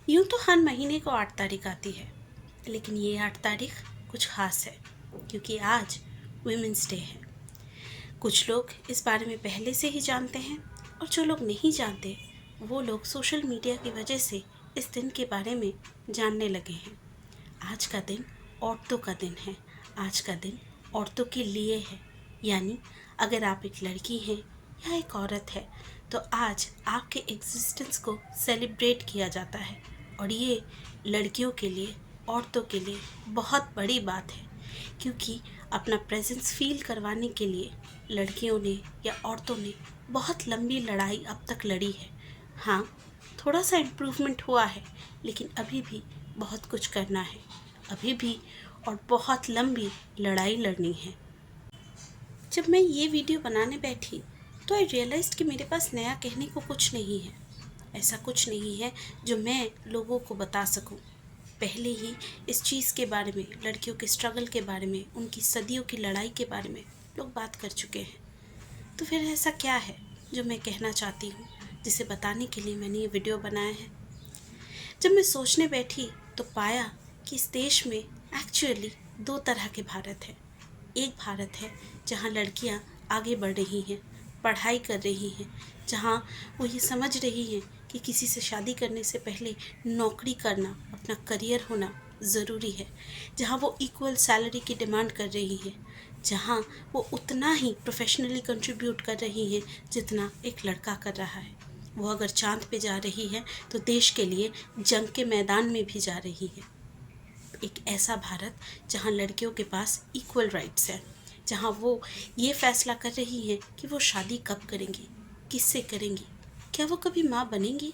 यूँ तो हर महीने को 8 तारीख आती है, लेकिन ये 8 तारीख कुछ ख़ास है क्योंकि आज वुमेंस डे है। कुछ लोग इस बारे में पहले से ही जानते हैं और जो लोग नहीं जानते वो लोग सोशल मीडिया की वजह से इस दिन के बारे में जानने लगे हैं। आज का दिन औरतों का दिन है, आज का दिन औरतों के लिए है। यानी अगर आप एक लड़की हैं या एक औरत है तो आज आपके एग्जिस्टेंस को सेलिब्रेट किया जाता है और ये लड़कियों के लिए, औरतों के लिए बहुत बड़ी बात है क्योंकि अपना प्रेजेंस फील करवाने के लिए लड़कियों ने या औरतों ने बहुत लंबी लड़ाई अब तक लड़ी है। हाँ, थोड़ा सा इम्प्रूवमेंट हुआ है, लेकिन अभी भी बहुत कुछ करना है, अभी भी और बहुत लंबी लड़ाई लड़नी है। जब मैं ये वीडियो बनाने बैठी तो आई रियलाइज़ कि मेरे पास नया कहने को कुछ नहीं है। ऐसा कुछ नहीं है जो मैं लोगों को बता सकूं। पहले ही इस चीज़ के बारे में, लड़कियों के स्ट्रगल के बारे में, उनकी सदियों की लड़ाई के बारे में लोग बात कर चुके हैं। तो फिर ऐसा क्या है जो मैं कहना चाहती हूँ, जिसे बताने के लिए मैंने ये वीडियो बनाया है। जब मैं सोचने बैठी तो पाया कि इस देश में एक्चुअली दो तरह के भारत हैं। एक भारत है जहाँ लड़कियाँ आगे बढ़ रही हैं, पढ़ाई कर रही हैं, जहाँ वो ये समझ रही हैं कि किसी से शादी करने से पहले नौकरी करना, अपना करियर होना ज़रूरी है, जहाँ वो इक्वल सैलरी की डिमांड कर रही हैं, जहाँ वो उतना ही प्रोफेशनली कंट्रीब्यूट कर रही हैं जितना एक लड़का कर रहा है। वो अगर चाँद पे जा रही है तो देश के लिए जंग के मैदान में भी जा रही है। एक ऐसा भारत जहाँ लड़कियों के पास इक्वल राइट्स हैं, जहाँ वो ये फैसला कर रही हैं कि वो शादी कब करेंगी, किससे करेंगी, क्या वो कभी माँ बनेंगी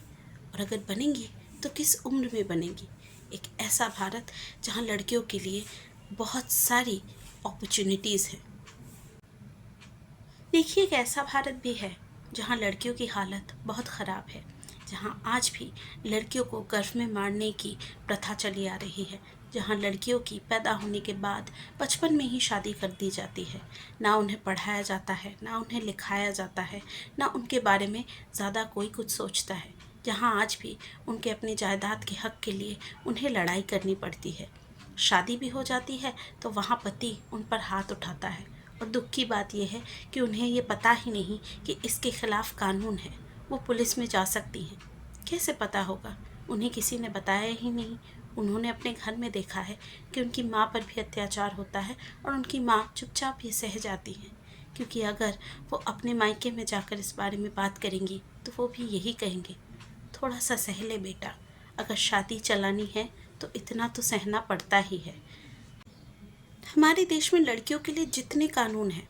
और अगर बनेंगी तो किस उम्र में बनेंगी। एक ऐसा भारत जहाँ लड़कियों के लिए बहुत सारी अपॉर्चुनिटीज़ हैं। देखिए, एक ऐसा भारत भी है जहाँ लड़कियों की हालत बहुत ख़राब है, जहाँ आज भी लड़कियों को गर्भ में मारने की प्रथा चली आ रही है, जहाँ लड़कियों की पैदा होने के बाद बचपन में ही शादी कर दी जाती है। ना उन्हें पढ़ाया जाता है, ना उन्हें लिखाया जाता है, ना उनके बारे में ज़्यादा कोई कुछ सोचता है, जहाँ आज भी उनके अपनी जायदाद के हक़ के लिए उन्हें लड़ाई करनी पड़ती है। शादी भी हो जाती है तो वहाँ पति उन पर हाथ उठाता है और दुख की बात यह है कि उन्हें ये पता ही नहीं कि इसके खिलाफ़ कानून है। वो पुलिस में जा सकती हैं। कैसे पता होगा? उन्हें किसी ने बताया ही नहीं। उन्होंने अपने घर में देखा है कि उनकी माँ पर भी अत्याचार होता है और उनकी माँ चुपचाप ये सह जाती हैं, क्योंकि अगर वो अपने मायके में जाकर इस बारे में बात करेंगी तो वो भी यही कहेंगे, थोड़ा सा सह ले बेटा, अगर शादी चलानी है तो इतना तो सहना पड़ता ही है। हमारे देश में लड़कियों के लिए जितने कानून हैं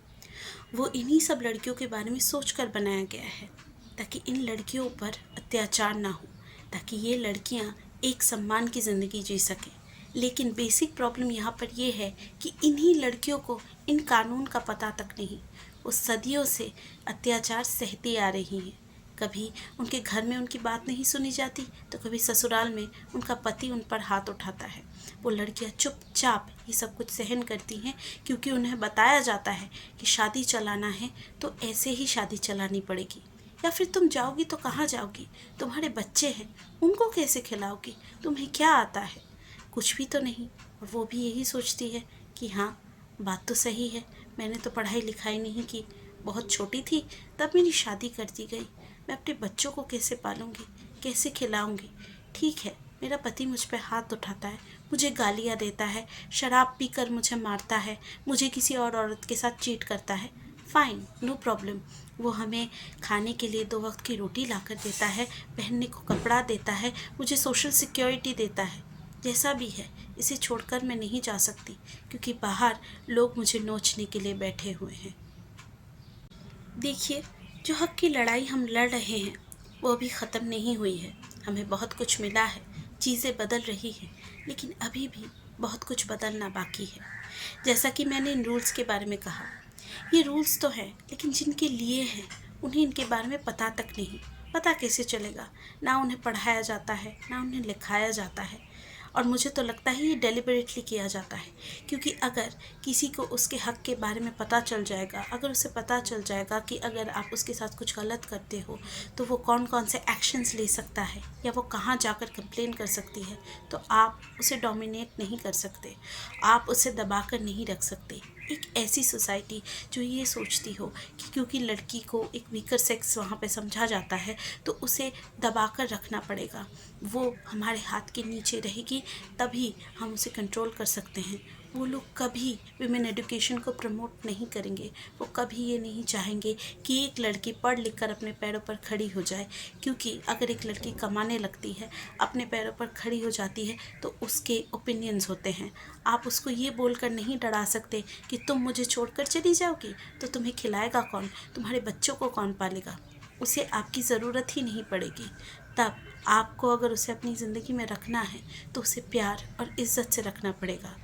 वो इन्हीं सब लड़कियों के बारे में सोचकर बनाया गया है, ताकि इन लड़कियों पर अत्याचार ना हो, ताकि ये लड़कियां एक सम्मान की ज़िंदगी जी सकें। लेकिन बेसिक प्रॉब्लम यहाँ पर ये है कि इन्हीं लड़कियों को इन कानून का पता तक नहीं। वो सदियों से अत्याचार सहती आ रही हैं। कभी उनके घर में उनकी बात नहीं सुनी जाती तो कभी ससुराल में उनका पति उन पर हाथ उठाता है। वो लड़कियां चुपचाप ये सब कुछ सहन करती हैं क्योंकि उन्हें बताया जाता है कि शादी चलाना है तो ऐसे ही शादी चलानी पड़ेगी, या फिर तुम जाओगी तो कहाँ जाओगी, तुम्हारे बच्चे हैं उनको कैसे खिलाओगी, तुम्हें क्या आता है, कुछ भी तो नहीं। और वो भी यही सोचती है कि हाँ, बात तो सही है, मैंने तो पढ़ाई लिखाई नहीं की, बहुत छोटी थी तब मेरी शादी कर दी गई, मैं अपने बच्चों को कैसे पालूंगी, कैसे खिलाऊंगी। ठीक है, मेरा पति मुझ पर हाथ उठाता है, मुझे गालियाँ देता है, शराब पीकर मुझे मारता है, मुझे किसी और औरत के साथ चीट करता है, फ़ाइन, नो प्रॉब्लम। वो हमें खाने के लिए 2 वक्त की रोटी लाकर देता है, पहनने को कपड़ा देता है, मुझे सोशल सिक्योरिटी देता है। जैसा भी है, इसे छोड़कर मैं नहीं जा सकती क्योंकि बाहर लोग मुझे नोचने के लिए बैठे हुए हैं। देखिए, जो हक़ की लड़ाई हम लड़ रहे हैं वो अभी ख़त्म नहीं हुई है। हमें बहुत कुछ मिला है, चीज़ें बदल रही हैं, लेकिन अभी भी बहुत कुछ बदलना बाकी है। जैसा कि मैंने इन रूल्स के बारे में कहा, ये रूल्स तो हैं, लेकिन जिनके लिए हैं उन्हें इनके बारे में पता तक नहीं। पता कैसे चलेगा? ना उन्हें पढ़ाया जाता है, ना उन्हें लिखाया जाता है। और मुझे तो लगता है ये डेलिबरेटली किया जाता है, क्योंकि अगर किसी को उसके हक के बारे में पता चल जाएगा, अगर उसे पता चल जाएगा कि अगर आप उसके साथ कुछ गलत करते हो तो वो कौन कौन से एक्शंस ले सकता है या वो कहाँ जाकर कंप्लेन कर सकती है, तो आप उसे डोमिनेट नहीं कर सकते, आप उसे दबा कर नहीं रख सकते। एक ऐसी सोसाइटी जो ये सोचती हो कि क्योंकि लड़की को एक वीकर सेक्स वहाँ पे समझा जाता है तो उसे दबा कर रखना पड़ेगा, वो हमारे हाथ के नीचे रहेगी, तभी हम उसे कंट्रोल कर सकते हैं। वो लोग कभी विमेन एजुकेशन को प्रमोट नहीं करेंगे, वो कभी ये नहीं चाहेंगे कि एक लड़की पढ़ लिख कर अपने पैरों पर खड़ी हो जाए, क्योंकि अगर एक लड़की कमाने लगती है, अपने पैरों पर खड़ी हो जाती है, तो उसके ओपिनियंस होते हैं। आप उसको ये बोलकर नहीं डरा सकते कि तुम मुझे छोड़कर चली जाओगी तो तुम्हें खिलाएगा कौन, तुम्हारे बच्चों को कौन पालेगा, उसे आपकी ज़रूरत ही नहीं पड़ेगी। तब आपको अगर उसे अपनी ज़िंदगी में रखना है तो उसे प्यार और इज़्ज़त से रखना पड़ेगा।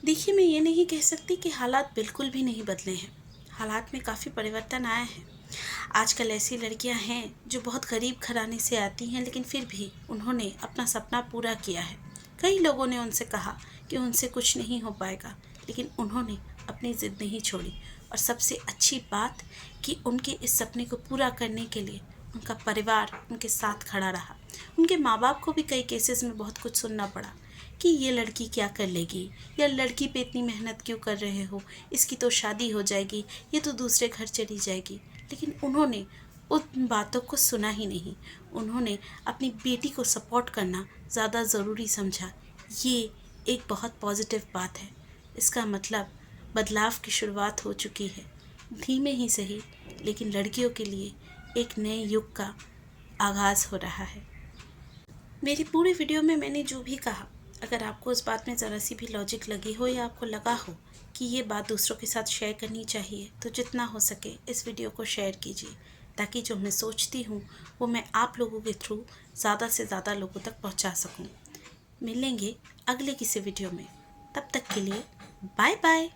देखिए, मैं ये नहीं कह सकती कि हालात बिल्कुल भी नहीं बदले हैं, हालात में काफ़ी परिवर्तन आया है। आजकल ऐसी लड़कियां हैं जो बहुत गरीब घराने से आती हैं, लेकिन फिर भी उन्होंने अपना सपना पूरा किया है। कई लोगों ने उनसे कहा कि उनसे कुछ नहीं हो पाएगा, लेकिन उन्होंने अपनी ज़िद नहीं छोड़ी, और सबसे अच्छी बात कि उनके इस सपने को पूरा करने के लिए उनका परिवार उनके साथ खड़ा रहा। उनके माँ बाप को भी कई केसेस में बहुत कुछ सुनना पड़ा कि ये लड़की क्या कर लेगी, या लड़की पे इतनी मेहनत क्यों कर रहे हो, इसकी तो शादी हो जाएगी, ये तो दूसरे घर चली जाएगी। लेकिन उन्होंने उन बातों को सुना ही नहीं, उन्होंने अपनी बेटी को सपोर्ट करना ज़्यादा ज़रूरी समझा। ये एक बहुत पॉजिटिव बात है। इसका मतलब बदलाव की शुरुआत हो चुकी है, धीमे ही सही, लेकिन लड़कियों के लिए एक नए युग का आगाज़ हो रहा है। मेरी पूरी वीडियो में मैंने जो भी कहा, अगर आपको उस बात में ज़रा सी भी लॉजिक लगी हो या आपको लगा हो कि ये बात दूसरों के साथ शेयर करनी चाहिए, तो जितना हो सके इस वीडियो को शेयर कीजिए, ताकि जो मैं सोचती हूँ वो मैं आप लोगों के थ्रू ज़्यादा से ज़्यादा लोगों तक पहुँचा सकूँ। मिलेंगे अगले किसी वीडियो में, तब तक के लिए बाय बाय।